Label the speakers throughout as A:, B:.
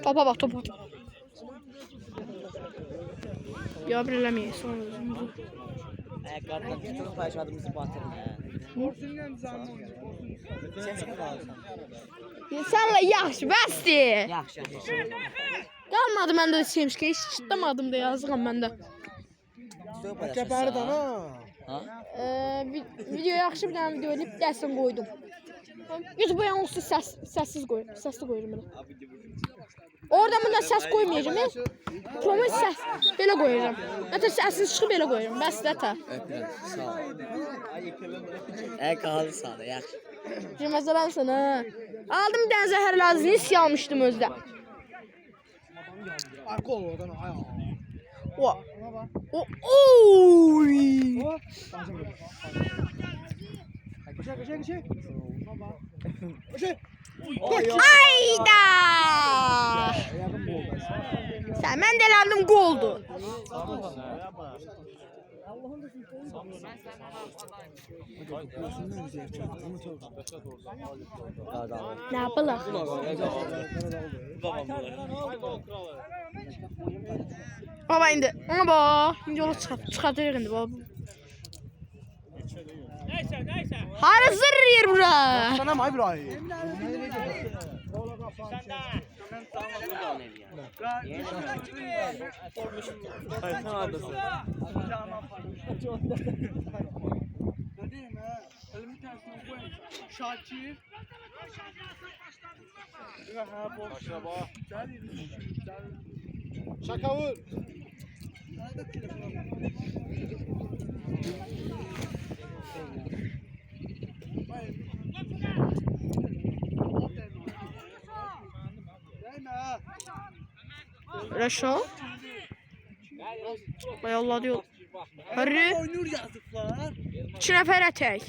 A: Topa bak, topa. Ya bir eləmeyiz.
B: Ayakkabıdan çok başladığımızı batırma ya. Seçkin kalırsan.
A: Sənlə yaxşı, bəsdir.
B: Yaxşı.
A: Qalmadı məndə də seçki, heç çıtlamadım da yazığam məndə.
B: Kəbəri dana. Ha?
A: Video yaxşı bir dənə video eləyib dərsini qoydum. YouTube'a yalnız səssiz qoyuram, səsli qoyuram belə. Oradan bundan səs qoymayacağım. Promo səs belə qoyacağım. Hətta səssiz çıxıb belə qoyuram. Bəs də ta.
B: Sağ ol. Qaldı sağ ol, yaxşı.
A: Cəməzələnsən ha. Aldım bir dənə zəhərləzi, nis almışdım özdə.
C: Ay qol oradan ay.
A: Oy! Ayda! Sən mən də elədim qoldu. Ne yapalım? Baba indi. Baba indi yola çıkartıyor indi baba. Harı zırrıyor bura.
C: Sana may bir ay. Şakir. Şaka vur.
A: Reşo. Ay Allah diyor. Hırrı.
C: Oynuyor yazıklar.
A: 2 nəfər ətək.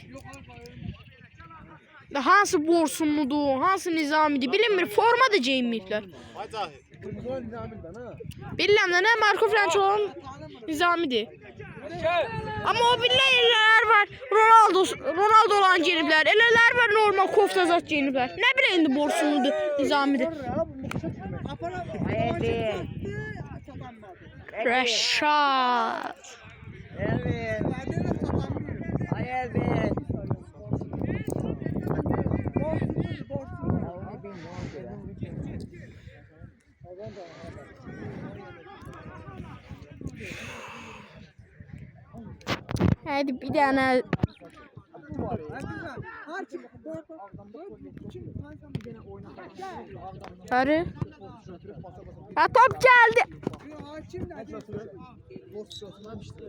A: Hansı borsunludur, hansı nizamidir bilinmir. Forma da geyinməyiblər. Bilirəm də nə Marko Franço'nun nizamidir. Amma o bilirlər elələr var. Ronaldo olan geyiniblər. Elələr var normal kofta zat geyiniblər. Nə bilək indi borsunludur, nizamidir. Rəşad.
B: Evet. Ay evet.
A: Hadi bir tane. Arı. Ha top geldi.